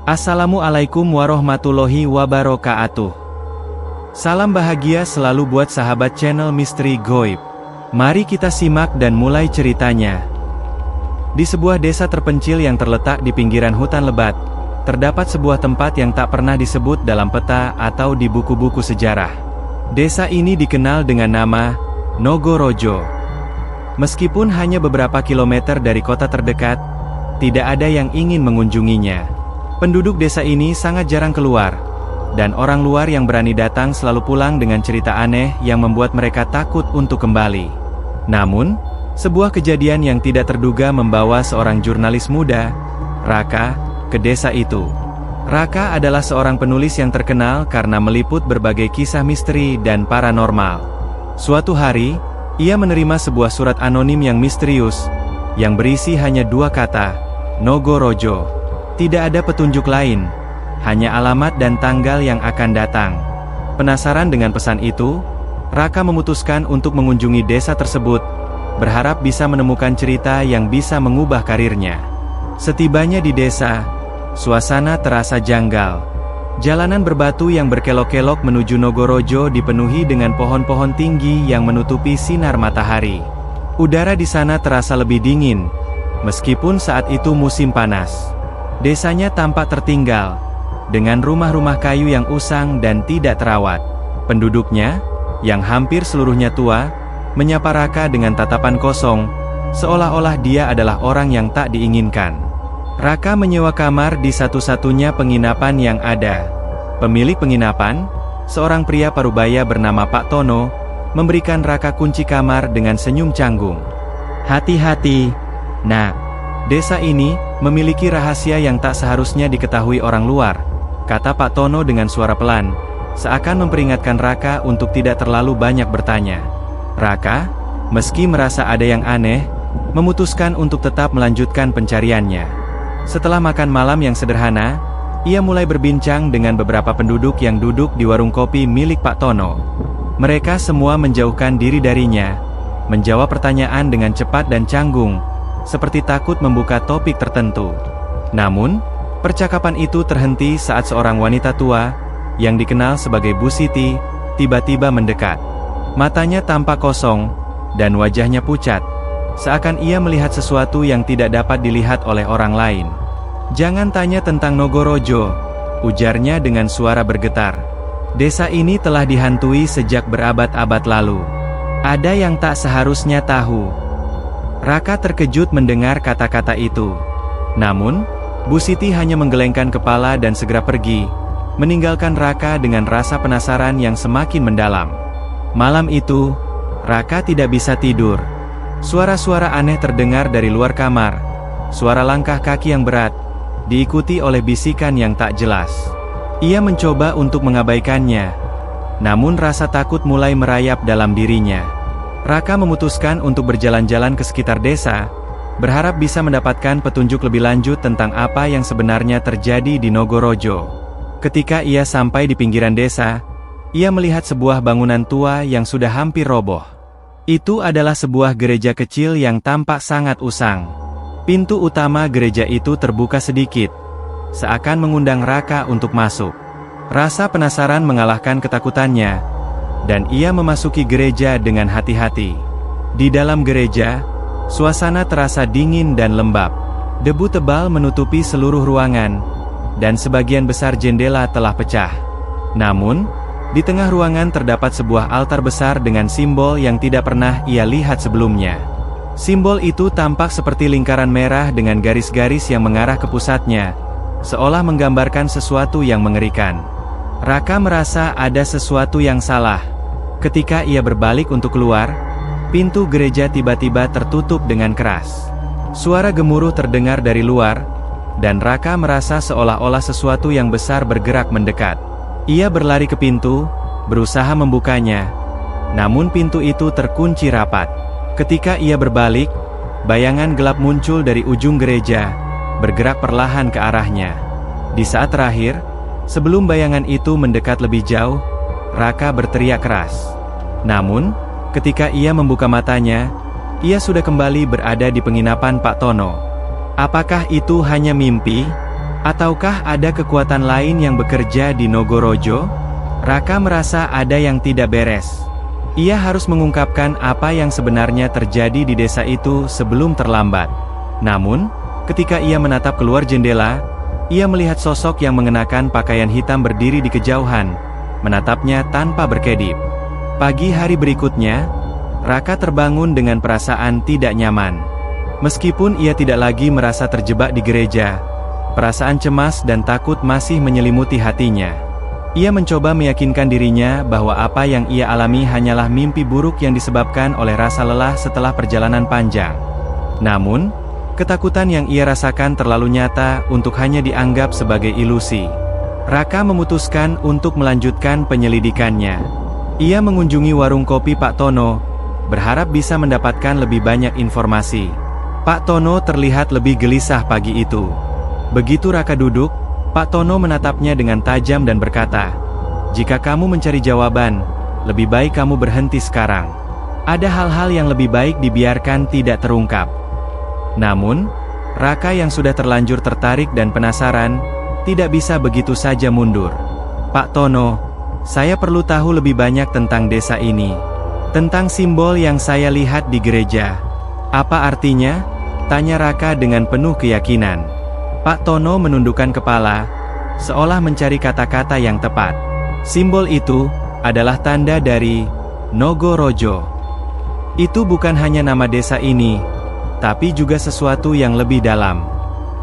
Assalamualaikum warahmatullahi wabarakatuh. Salam bahagia selalu buat sahabat channel Misteri Goib. Mari kita simak dan mulai ceritanya. Di sebuah desa terpencil yang terletak di pinggiran hutan lebat, terdapat sebuah tempat yang tak pernah disebut dalam peta atau di buku-buku sejarah. Desa ini dikenal dengan nama Nogorojo. Meskipun hanya beberapa kilometer dari kota terdekat, tidak ada yang ingin mengunjunginya. Penduduk desa ini sangat jarang keluar, dan orang luar yang berani datang selalu pulang dengan cerita aneh yang membuat mereka takut untuk kembali. Namun, sebuah kejadian yang tidak terduga membawa seorang jurnalis muda, Raka, ke desa itu. Raka adalah seorang penulis yang terkenal karena meliput berbagai kisah misteri dan paranormal. Suatu hari, ia menerima sebuah surat anonim yang misterius, yang berisi hanya dua kata, Nogorojo. Tidak ada petunjuk lain, hanya alamat dan tanggal yang akan datang. Penasaran dengan pesan itu, Raka memutuskan untuk mengunjungi desa tersebut, berharap bisa menemukan cerita yang bisa mengubah karirnya. Setibanya di desa, suasana terasa janggal. Jalanan berbatu yang berkelok-kelok menuju Nogorojo dipenuhi dengan pohon-pohon tinggi yang menutupi sinar matahari. Udara di sana terasa lebih dingin, meskipun saat itu musim panas. Desanya tampak tertinggal, dengan rumah-rumah kayu yang usang dan tidak terawat. Penduduknya, yang hampir seluruhnya tua, menyapa Raka dengan tatapan kosong, seolah-olah dia adalah orang yang tak diinginkan. Raka menyewa kamar di satu-satunya penginapan yang ada. Pemilik penginapan, seorang pria parubaya bernama Pak Tono, memberikan Raka kunci kamar dengan senyum canggung. Hati-hati, nak. Desa ini memiliki rahasia yang tak seharusnya diketahui orang luar, kata Pak Tono dengan suara pelan, seakan memperingatkan Raka untuk tidak terlalu banyak bertanya. Raka, meski merasa ada yang aneh, memutuskan untuk tetap melanjutkan pencariannya. Setelah makan malam yang sederhana, ia mulai berbincang dengan beberapa penduduk yang duduk di warung kopi milik Pak Tono. Mereka semua menjauhkan diri darinya, menjawab pertanyaan dengan cepat dan canggung, seperti takut membuka topik tertentu. Namun, percakapan itu terhenti saat seorang wanita tua, yang dikenal sebagai Bu Siti, tiba-tiba mendekat. Matanya tampak kosong, dan wajahnya pucat, seakan ia melihat sesuatu yang tidak dapat dilihat oleh orang lain. Jangan tanya tentang Nogorojo, ujarnya dengan suara bergetar. Desa ini telah dihantui sejak berabad-abad lalu. Ada yang tak seharusnya tahu. Raka terkejut mendengar kata-kata itu. Namun, Bu Siti hanya menggelengkan kepala dan segera pergi, meninggalkan Raka dengan rasa penasaran yang semakin mendalam. Malam itu, Raka tidak bisa tidur. Suara-suara aneh terdengar dari luar kamar. Suara langkah kaki yang berat, diikuti oleh bisikan yang tak jelas. Ia mencoba untuk mengabaikannya, namun rasa takut mulai merayap dalam dirinya. Raka memutuskan untuk berjalan-jalan ke sekitar desa, berharap bisa mendapatkan petunjuk lebih lanjut tentang apa yang sebenarnya terjadi di Nogorojo. Ketika ia sampai di pinggiran desa, ia melihat sebuah bangunan tua yang sudah hampir roboh. Itu adalah sebuah gereja kecil yang tampak sangat usang. Pintu utama gereja itu terbuka sedikit, seakan mengundang Raka untuk masuk. Rasa penasaran mengalahkan ketakutannya, dan ia memasuki gereja dengan hati-hati. Di dalam gereja, suasana terasa dingin dan lembab. Debu tebal menutupi seluruh ruangan, dan sebagian besar jendela telah pecah. Namun, di tengah ruangan terdapat sebuah altar besar dengan simbol yang tidak pernah ia lihat sebelumnya. Simbol itu tampak seperti lingkaran merah dengan garis-garis yang mengarah ke pusatnya, seolah menggambarkan sesuatu yang mengerikan. Raka merasa ada sesuatu yang salah. Ketika ia berbalik untuk keluar, pintu gereja tiba-tiba tertutup dengan keras. Suara gemuruh terdengar dari luar, dan Raka merasa seolah-olah sesuatu yang besar bergerak mendekat. Ia berlari ke pintu, berusaha membukanya, namun pintu itu terkunci rapat. Ketika ia berbalik, bayangan gelap muncul dari ujung gereja, bergerak perlahan ke arahnya. Di saat terakhir, sebelum bayangan itu mendekat lebih jauh, Raka berteriak keras. Namun, ketika ia membuka matanya, ia sudah kembali berada di penginapan Pak Tono. Apakah itu hanya mimpi? Ataukah ada kekuatan lain yang bekerja di Nogorojo? Raka merasa ada yang tidak beres. Ia harus mengungkapkan apa yang sebenarnya terjadi di desa itu sebelum terlambat. Namun, ketika ia menatap keluar jendela, ia melihat sosok yang mengenakan pakaian hitam berdiri di kejauhan, menatapnya tanpa berkedip. Pagi hari berikutnya, Raka terbangun dengan perasaan tidak nyaman. Meskipun ia tidak lagi merasa terjebak di gereja, perasaan cemas dan takut masih menyelimuti hatinya. Ia mencoba meyakinkan dirinya bahwa apa yang ia alami hanyalah mimpi buruk yang disebabkan oleh rasa lelah setelah perjalanan panjang. Namun, ketakutan yang ia rasakan terlalu nyata untuk hanya dianggap sebagai ilusi. Raka memutuskan untuk melanjutkan penyelidikannya. Ia mengunjungi warung kopi Pak Tono, berharap bisa mendapatkan lebih banyak informasi. Pak Tono terlihat lebih gelisah pagi itu. Begitu Raka duduk, Pak Tono menatapnya dengan tajam dan berkata, "Jika kamu mencari jawaban, lebih baik kamu berhenti sekarang. Ada hal-hal yang lebih baik dibiarkan tidak terungkap." Namun, Raka yang sudah terlanjur tertarik dan penasaran, tidak bisa begitu saja mundur. "Pak Tono, saya perlu tahu lebih banyak tentang desa ini. Tentang simbol yang saya lihat di gereja. Apa artinya?" tanya Raka dengan penuh keyakinan. Pak Tono menundukkan kepala, seolah mencari kata-kata yang tepat. Simbol itu adalah tanda dari Nogorojo. Itu bukan hanya nama desa ini, tapi juga sesuatu yang lebih dalam.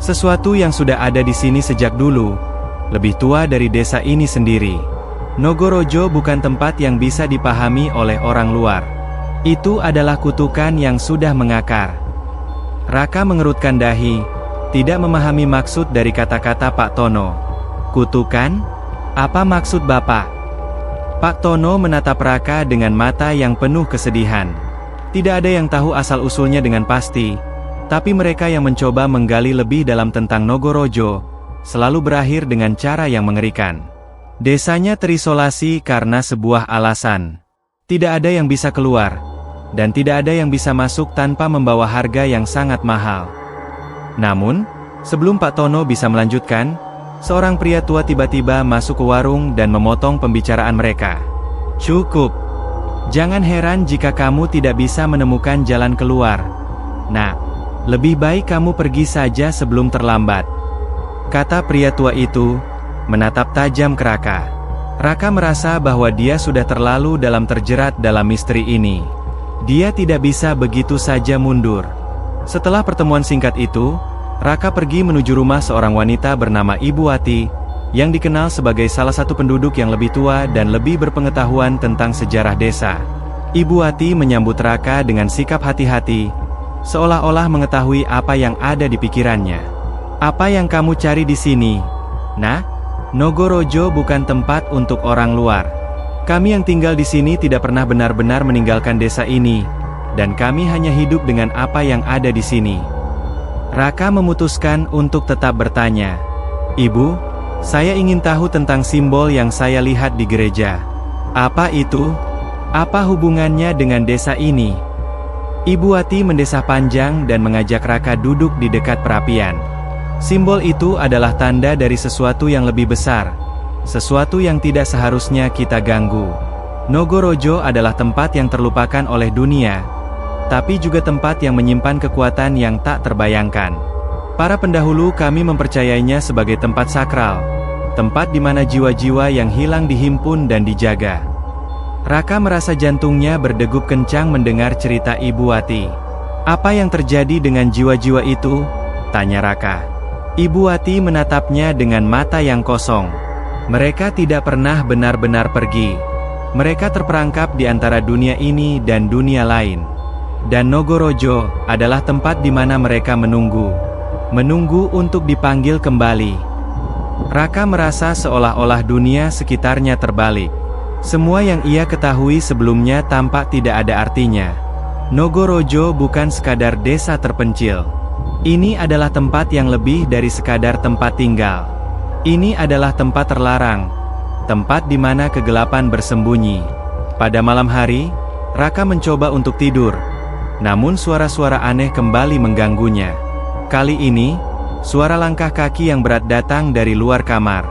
Sesuatu yang sudah ada di sini sejak dulu, lebih tua dari desa ini sendiri. Nogorojo bukan tempat yang bisa dipahami oleh orang luar. Itu adalah kutukan yang sudah mengakar. Raka mengerutkan dahi, tidak memahami maksud dari kata-kata Pak Tono. "Kutukan? Apa maksud Bapak?" Pak Tono menatap Raka dengan mata yang penuh kesedihan. Tidak ada yang tahu asal-usulnya dengan pasti, tapi mereka yang mencoba menggali lebih dalam tentang Nogorojo, selalu berakhir dengan cara yang mengerikan. Desanya terisolasi karena sebuah alasan. Tidak ada yang bisa keluar, dan tidak ada yang bisa masuk tanpa membawa harga yang sangat mahal. Namun, sebelum Pak Tono bisa melanjutkan, seorang pria tua tiba-tiba masuk ke warung dan memotong pembicaraan mereka. "Cukup. Jangan heran jika kamu tidak bisa menemukan jalan keluar. Nah, lebih baik kamu pergi saja sebelum terlambat," kata pria tua itu, menatap tajam ke Raka. Raka merasa bahwa dia sudah terlalu dalam terjerat dalam misteri ini. Dia tidak bisa begitu saja mundur. Setelah pertemuan singkat itu, Raka pergi menuju rumah seorang wanita bernama Ibu Wati, yang dikenal sebagai salah satu penduduk yang lebih tua dan lebih berpengetahuan tentang sejarah desa. Ibu Wati menyambut Raka dengan sikap hati-hati, seolah-olah mengetahui apa yang ada di pikirannya. "Apa yang kamu cari di sini?" "Nah, Nogorojo bukan tempat untuk orang luar. Kami yang tinggal di sini tidak pernah benar-benar meninggalkan desa ini, dan kami hanya hidup dengan apa yang ada di sini." Raka memutuskan untuk tetap bertanya. "Ibu, saya ingin tahu tentang simbol yang saya lihat di gereja. Apa itu? Apa hubungannya dengan desa ini?" Ibu Wati mendesah panjang dan mengajak Raka duduk di dekat perapian. Simbol itu adalah tanda dari sesuatu yang lebih besar, sesuatu yang tidak seharusnya kita ganggu. Nogorojo adalah tempat yang terlupakan oleh dunia, tapi juga tempat yang menyimpan kekuatan yang tak terbayangkan. Para pendahulu kami mempercayainya sebagai tempat sakral, tempat di mana jiwa-jiwa yang hilang dihimpun dan dijaga. Raka merasa jantungnya berdegup kencang mendengar cerita Ibu Wati. "Apa yang terjadi dengan jiwa-jiwa itu?" tanya Raka. Ibu Wati menatapnya dengan mata yang kosong. "Mereka tidak pernah benar-benar pergi. Mereka terperangkap di antara dunia ini dan dunia lain. Dan Nogorojo adalah tempat di mana mereka menunggu untuk dipanggil kembali." Raka merasa seolah-olah dunia sekitarnya terbalik. Semua yang ia ketahui sebelumnya tampak tidak ada artinya. Nogorojo bukan sekadar desa terpencil. Ini adalah tempat yang lebih dari sekadar tempat tinggal. Ini adalah tempat terlarang, tempat di mana kegelapan bersembunyi. Pada malam hari, Raka mencoba untuk tidur. Namun suara-suara aneh kembali mengganggunya. Kali ini, Suara langkah kaki yang berat datang dari luar kamar.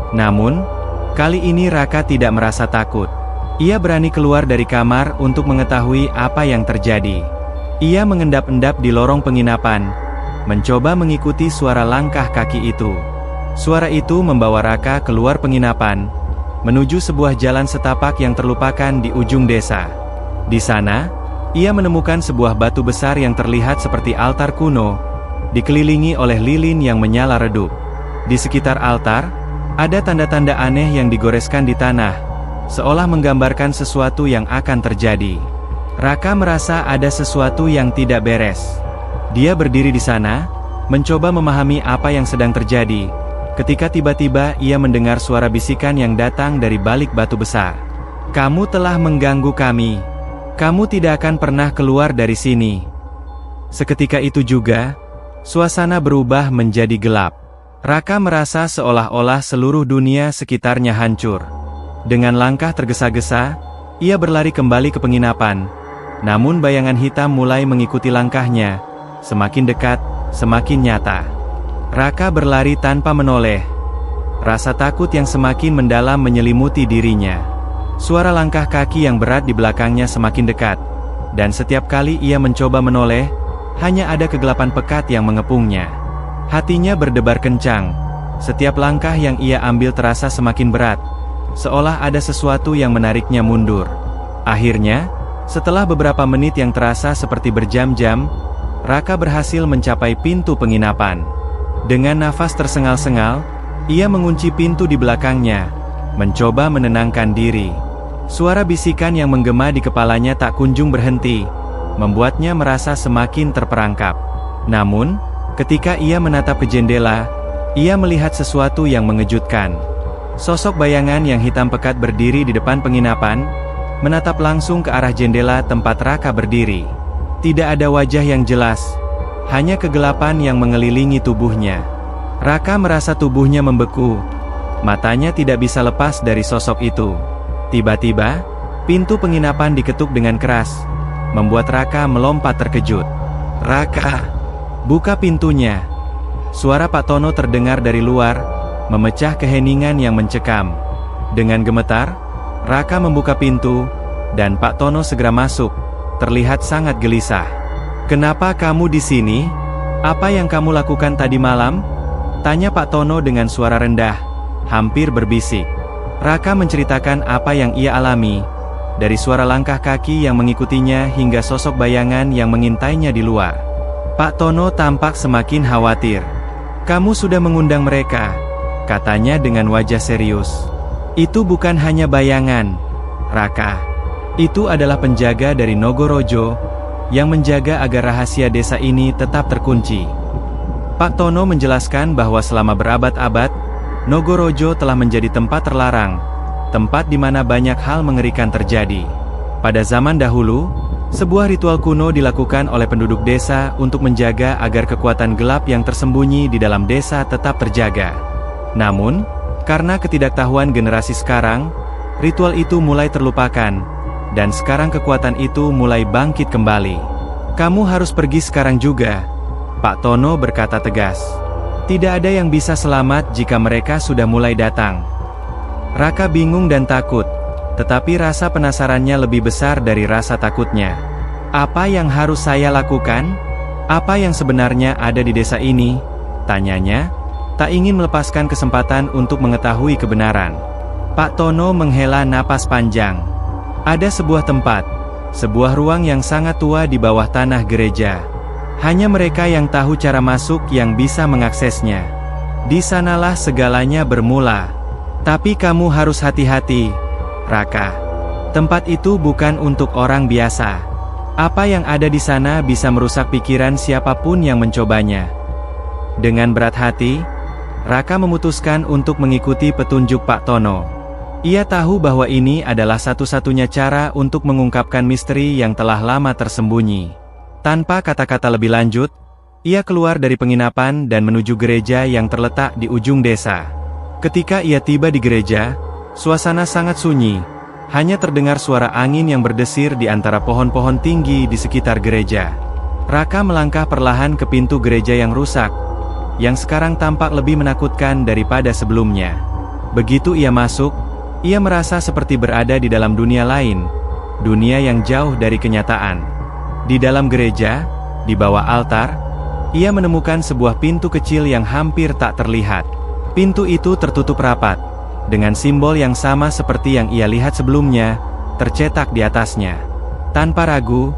Namun, kali ini Raka tidak merasa takut. Ia berani keluar dari kamar untuk mengetahui apa yang terjadi. Ia mengendap-endap di lorong penginapan, mencoba mengikuti suara langkah kaki itu. Suara itu membawa Raka keluar penginapan, menuju sebuah jalan setapak yang terlupakan di ujung desa. Di sana, ia menemukan sebuah batu besar yang terlihat seperti altar kuno, dikelilingi oleh lilin yang menyala redup. Di sekitar altar, ada tanda-tanda aneh yang digoreskan di tanah, seolah menggambarkan sesuatu yang akan terjadi. Raka merasa ada sesuatu yang tidak beres. Dia berdiri di sana, mencoba memahami apa yang sedang terjadi, ketika tiba-tiba ia mendengar suara bisikan yang datang dari balik batu besar. "Kamu telah mengganggu kami. Kamu tidak akan pernah keluar dari sini." Seketika itu juga, suasana berubah menjadi gelap. Raka merasa seolah-olah seluruh dunia sekitarnya hancur. Dengan langkah tergesa-gesa, ia berlari kembali ke penginapan. Namun bayangan hitam mulai mengikuti langkahnya, semakin dekat, semakin nyata. Raka berlari tanpa menoleh. Rasa takut yang semakin mendalam menyelimuti dirinya. Suara langkah kaki yang berat di belakangnya semakin dekat, dan setiap kali ia mencoba menoleh, hanya ada kegelapan pekat yang mengepungnya. Hatinya berdebar kencang. Setiap langkah yang ia ambil terasa semakin berat, seolah ada sesuatu yang menariknya mundur. Akhirnya, setelah beberapa menit yang terasa seperti berjam-jam, Raka berhasil mencapai pintu penginapan. Dengan nafas tersengal-sengal, ia mengunci pintu di belakangnya, mencoba menenangkan diri. Suara bisikan yang menggema di kepalanya tak kunjung berhenti, membuatnya merasa semakin terperangkap. Namun, ketika ia menatap ke jendela, ia melihat sesuatu yang mengejutkan. Sosok bayangan yang hitam pekat berdiri di depan penginapan, menatap langsung ke arah jendela tempat Raka berdiri. Tidak ada wajah yang jelas, hanya kegelapan yang mengelilingi tubuhnya. Raka merasa tubuhnya membeku, matanya tidak bisa lepas dari sosok itu. Tiba-tiba, pintu penginapan diketuk dengan keras, membuat Raka melompat terkejut. "Raka, buka pintunya!" Suara Pak Tono terdengar dari luar, memecah keheningan yang mencekam. Dengan gemetar, Raka membuka pintu, dan Pak Tono segera masuk, terlihat sangat gelisah. "Kenapa kamu di sini? Apa yang kamu lakukan tadi malam?" tanya Pak Tono dengan suara rendah, hampir berbisik. Raka menceritakan apa yang ia alami, dari suara langkah kaki yang mengikutinya hingga sosok bayangan yang mengintainya di luar. Pak Tono tampak semakin khawatir. "Kamu sudah mengundang mereka," katanya dengan wajah serius. "Itu bukan hanya bayangan, Raka. Itu adalah penjaga dari Nogorojo, yang menjaga agar rahasia desa ini tetap terkunci." Pak Tono menjelaskan bahwa selama berabad-abad, Nogorojo telah menjadi tempat terlarang, tempat di mana banyak hal mengerikan terjadi. Pada zaman dahulu, sebuah ritual kuno dilakukan oleh penduduk desa untuk menjaga agar kekuatan gelap yang tersembunyi di dalam desa tetap terjaga. Namun, karena ketidaktahuan generasi sekarang, ritual itu mulai terlupakan, dan sekarang kekuatan itu mulai bangkit kembali. "Kamu harus pergi sekarang juga," Pak Tono berkata tegas. "Tidak ada yang bisa selamat jika mereka sudah mulai datang." Raka bingung dan takut, tetapi rasa penasarannya lebih besar dari rasa takutnya. "Apa yang harus saya lakukan? Apa yang sebenarnya ada di desa ini?" tanyanya, tak ingin melepaskan kesempatan untuk mengetahui kebenaran. Pak Tono menghela napas panjang. Ada sebuah tempat, sebuah ruang yang sangat tua di bawah tanah gereja. Hanya mereka yang tahu cara masuk yang bisa mengaksesnya. Di sanalah segalanya bermula. Tapi kamu harus hati-hati, Raka. Tempat itu bukan untuk orang biasa. Apa yang ada di sana bisa merusak pikiran siapapun yang mencobanya. Dengan berat hati, Raka memutuskan untuk mengikuti petunjuk Pak Tono. Ia tahu bahwa ini adalah satu-satunya cara untuk mengungkapkan misteri yang telah lama tersembunyi. Tanpa kata-kata lebih lanjut, ia keluar dari penginapan dan menuju gereja yang terletak di ujung desa. Ketika ia tiba di gereja, suasana sangat sunyi. Hanya terdengar suara angin yang berdesir di antara pohon-pohon tinggi di sekitar gereja. Raka melangkah perlahan ke pintu gereja yang rusak. yang sekarang tampak lebih menakutkan daripada sebelumnya. Begitu ia masuk, ia merasa seperti berada di dalam dunia lain, dunia yang jauh dari kenyataan. Di dalam gereja, di bawah altar, ia menemukan sebuah pintu kecil yang hampir tak terlihat. Pintu itu tertutup rapat, dengan simbol yang sama seperti yang ia lihat sebelumnya, tercetak di atasnya. Tanpa ragu,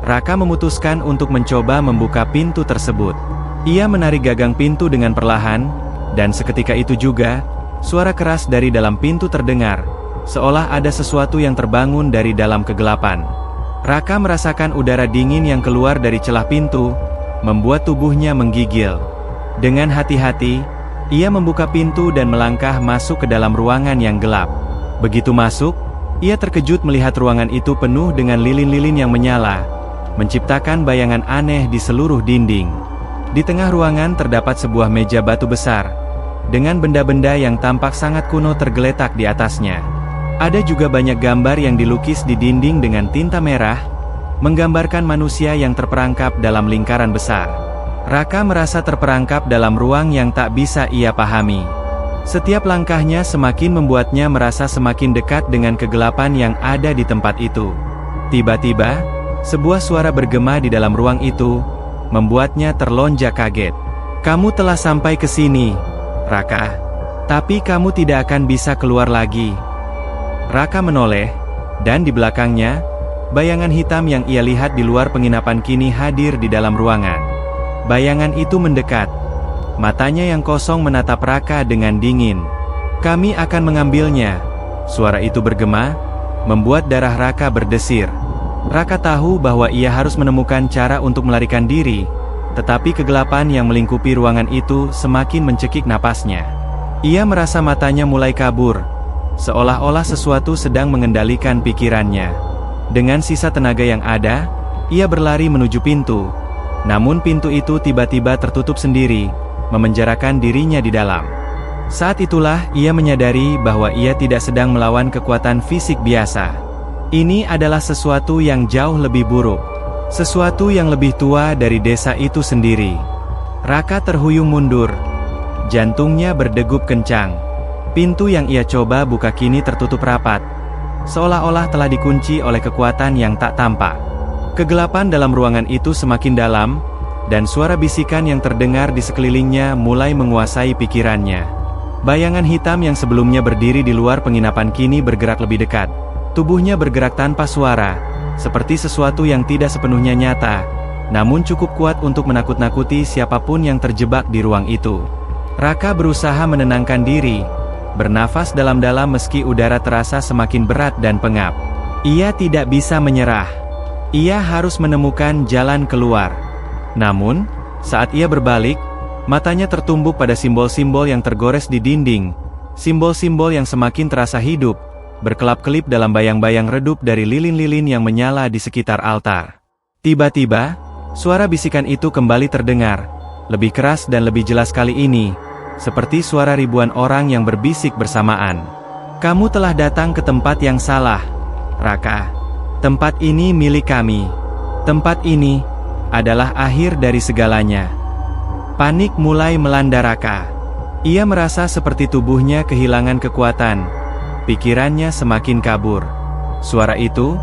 Raka memutuskan untuk mencoba membuka pintu tersebut. Ia menarik gagang pintu dengan perlahan, dan seketika itu juga, suara keras dari dalam pintu terdengar, seolah ada sesuatu yang terbangun dari dalam kegelapan. Raka merasakan udara dingin yang keluar dari celah pintu, membuat tubuhnya menggigil. Dengan hati-hati, ia membuka pintu dan melangkah masuk ke dalam ruangan yang gelap. Begitu masuk, ia terkejut melihat ruangan itu penuh dengan lilin-lilin yang menyala, menciptakan bayangan aneh di seluruh dinding. Di tengah ruangan terdapat sebuah meja batu besar, dengan benda-benda yang tampak sangat kuno tergeletak di atasnya. Ada juga banyak gambar yang dilukis di dinding dengan tinta merah, menggambarkan manusia yang terperangkap dalam lingkaran besar. Raka merasa terperangkap dalam ruang yang tak bisa ia pahami. Setiap langkahnya semakin membuatnya merasa semakin dekat dengan kegelapan yang ada di tempat itu. Tiba-tiba, sebuah suara bergema di dalam ruang itu, membuatnya terlonjak kaget. "Kamu telah sampai ke sini, Raka. Tapi kamu tidak akan bisa keluar lagi." Raka menoleh, dan di belakangnya, bayangan hitam yang ia lihat di luar penginapan kini hadir di dalam ruangan. Bayangan itu mendekat. Matanya yang kosong menatap Raka dengan dingin. "Kami akan mengambilnya." Suara itu bergema, membuat darah Raka berdesir. Raka tahu bahwa ia harus menemukan cara untuk melarikan diri, tetapi kegelapan yang melingkupi ruangan itu semakin mencekik napasnya. Ia merasa matanya mulai kabur, seolah-olah sesuatu sedang mengendalikan pikirannya. Dengan sisa tenaga yang ada, ia berlari menuju pintu. Namun pintu itu tiba-tiba tertutup sendiri, memenjarakan dirinya di dalam. Saat itulah ia menyadari bahwa ia tidak sedang melawan kekuatan fisik biasa. Ini adalah sesuatu yang jauh lebih buruk. Sesuatu yang lebih tua dari desa itu sendiri. Raka terhuyung mundur. Jantungnya berdegup kencang. Pintu yang ia coba buka kini tertutup rapat, seolah-olah telah dikunci oleh kekuatan yang tak tampak. Kegelapan dalam ruangan itu semakin dalam, dan suara bisikan yang terdengar di sekelilingnya mulai menguasai pikirannya. Bayangan hitam yang sebelumnya berdiri di luar penginapan kini bergerak lebih dekat. Tubuhnya bergerak tanpa suara, seperti sesuatu yang tidak sepenuhnya nyata, namun cukup kuat untuk menakut-nakuti siapapun yang terjebak di ruang itu. Raka berusaha menenangkan diri, bernafas dalam-dalam meski udara terasa semakin berat dan pengap. Ia tidak bisa menyerah. Ia harus menemukan jalan keluar. Namun, saat ia berbalik, matanya tertumbuk pada simbol-simbol yang tergores di dinding, simbol-simbol yang semakin terasa hidup, berkelap-kelip dalam bayang-bayang redup dari lilin-lilin yang menyala di sekitar altar. Tiba-tiba, suara bisikan itu kembali terdengar, lebih keras dan lebih jelas kali ini, seperti suara ribuan orang yang berbisik bersamaan. "Kamu telah datang ke tempat yang salah, Raka. Tempat ini milik kami. Tempat ini adalah akhir dari segalanya." Panik mulai melanda Raka. Ia merasa seperti tubuhnya kehilangan kekuatan. Pikirannya semakin kabur. Suara itu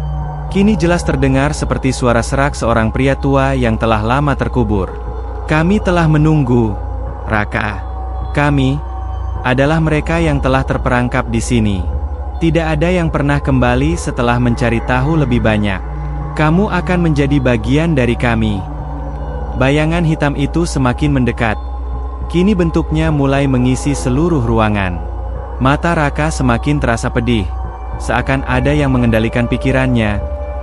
kini jelas terdengar seperti suara serak seorang pria tua yang telah lama terkubur. "Kami telah menunggu, Raka. Kami adalah mereka yang telah terperangkap di sini. Tidak ada yang pernah kembali setelah mencari tahu lebih banyak. Kamu akan menjadi bagian dari kami." Bayangan hitam itu semakin mendekat. Kini bentuknya mulai mengisi seluruh ruangan. Mata Raka semakin terasa pedih, seakan ada yang mengendalikan pikirannya,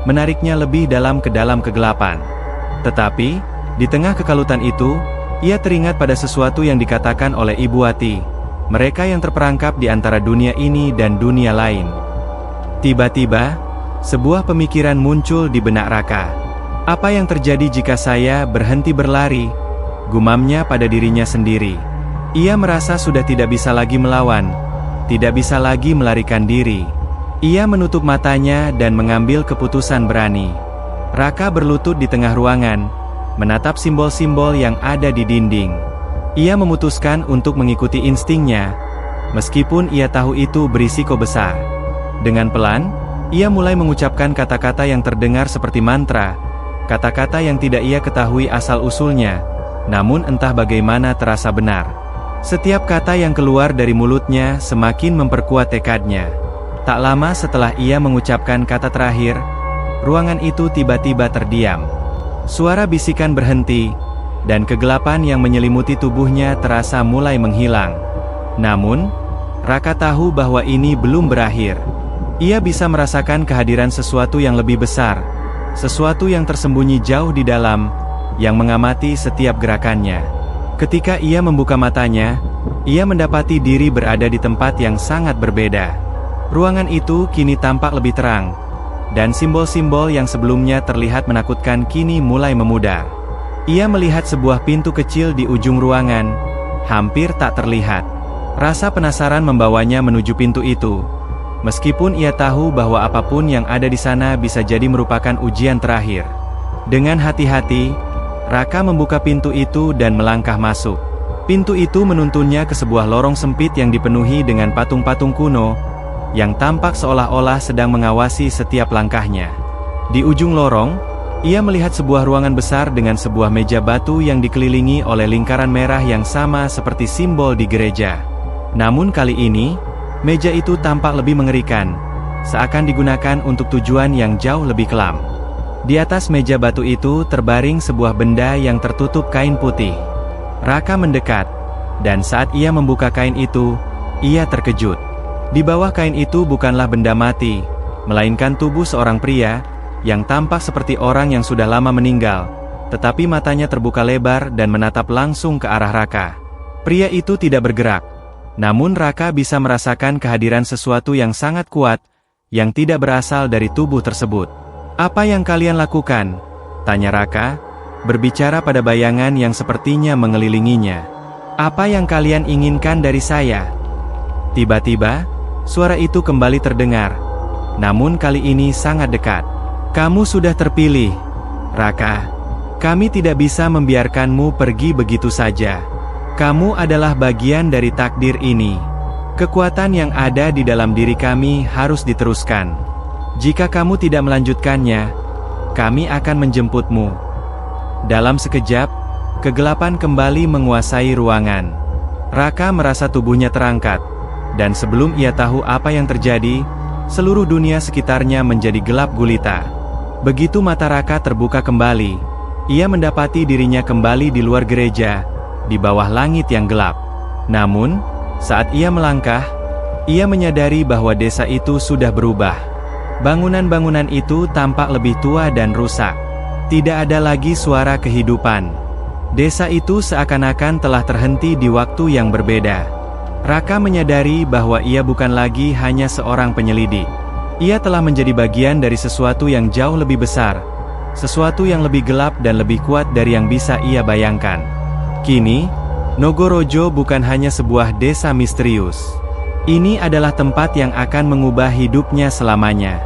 menariknya lebih dalam ke dalam kegelapan. Tetapi, di tengah kekalutan itu, ia teringat pada sesuatu yang dikatakan oleh Ibu Wati, mereka yang terperangkap di antara dunia ini dan dunia lain. Tiba-tiba, sebuah pemikiran muncul di benak Raka. "Apa yang terjadi jika saya berhenti berlari?" gumamnya pada dirinya sendiri. Ia merasa sudah tidak bisa lagi melawan, tidak bisa lagi melarikan diri. Ia menutup matanya dan mengambil keputusan berani. Raka berlutut di tengah ruangan, menatap simbol-simbol yang ada di dinding. Ia memutuskan untuk mengikuti instingnya, meskipun ia tahu itu berisiko besar. Dengan pelan, ia mulai mengucapkan kata-kata yang terdengar seperti mantra, kata-kata yang tidak ia ketahui asal-usulnya, namun entah bagaimana terasa benar. Setiap kata yang keluar dari mulutnya semakin memperkuat tekadnya. Tak lama setelah ia mengucapkan kata terakhir, ruangan itu tiba-tiba terdiam. Suara bisikan berhenti, dan kegelapan yang menyelimuti tubuhnya terasa mulai menghilang. Namun, Raka tahu bahwa ini belum berakhir. Ia bisa merasakan kehadiran sesuatu yang lebih besar, sesuatu yang tersembunyi jauh di dalam, yang mengamati setiap gerakannya. Ketika ia membuka matanya, ia mendapati diri berada di tempat yang sangat berbeda. Ruangan itu kini tampak lebih terang, dan simbol-simbol yang sebelumnya terlihat menakutkan kini mulai memudar. Ia melihat sebuah pintu kecil di ujung ruangan, hampir tak terlihat. Rasa penasaran membawanya menuju pintu itu. Meskipun ia tahu bahwa apapun yang ada di sana bisa jadi merupakan ujian terakhir. Dengan hati-hati, Raka membuka pintu itu dan melangkah masuk. Pintu itu menuntunnya ke sebuah lorong sempit yang dipenuhi dengan patung-patung kuno, yang tampak seolah-olah sedang mengawasi setiap langkahnya. Di ujung lorong, ia melihat sebuah ruangan besar dengan sebuah meja batu yang dikelilingi oleh lingkaran merah yang sama seperti simbol di gereja. Namun kali ini, meja itu tampak lebih mengerikan, seakan digunakan untuk tujuan yang jauh lebih kelam. Di atas meja batu itu terbaring sebuah benda yang tertutup kain putih. Raka mendekat, dan saat ia membuka kain itu, ia terkejut. Di bawah kain itu bukanlah benda mati, melainkan tubuh seorang pria, yang tampak seperti orang yang sudah lama meninggal, tetapi matanya terbuka lebar dan menatap langsung ke arah Raka. Pria itu tidak bergerak, namun Raka bisa merasakan kehadiran sesuatu yang sangat kuat, yang tidak berasal dari tubuh tersebut. "Apa yang kalian lakukan?" tanya Raka, berbicara pada bayangan yang sepertinya mengelilinginya. "Apa yang kalian inginkan dari saya?" Tiba-tiba, suara itu kembali terdengar, namun kali ini sangat dekat. "Kamu sudah terpilih, Raka. Kami tidak bisa membiarkanmu pergi begitu saja. Kamu adalah bagian dari takdir ini. Kekuatan yang ada di dalam diri kami harus diteruskan. Jika kamu tidak melanjutkannya, kami akan menjemputmu." Dalam sekejap, kegelapan kembali menguasai ruangan. Raka merasa tubuhnya terangkat, dan sebelum ia tahu apa yang terjadi, seluruh dunia sekitarnya menjadi gelap gulita. Begitu mata Raka terbuka kembali, ia mendapati dirinya kembali di luar gereja, di bawah langit yang gelap. Namun, saat ia melangkah, ia menyadari bahwa desa itu sudah berubah. Bangunan-bangunan itu tampak lebih tua dan rusak. Tidak ada lagi suara kehidupan. Desa itu seakan-akan telah terhenti di waktu yang berbeda. Raka menyadari bahwa ia bukan lagi hanya seorang penyelidik. Ia telah menjadi bagian dari sesuatu yang jauh lebih besar, sesuatu yang lebih gelap dan lebih kuat dari yang bisa ia bayangkan. Kini, Nogorojo bukan hanya sebuah desa misterius. Ini adalah tempat yang akan mengubah hidupnya selamanya.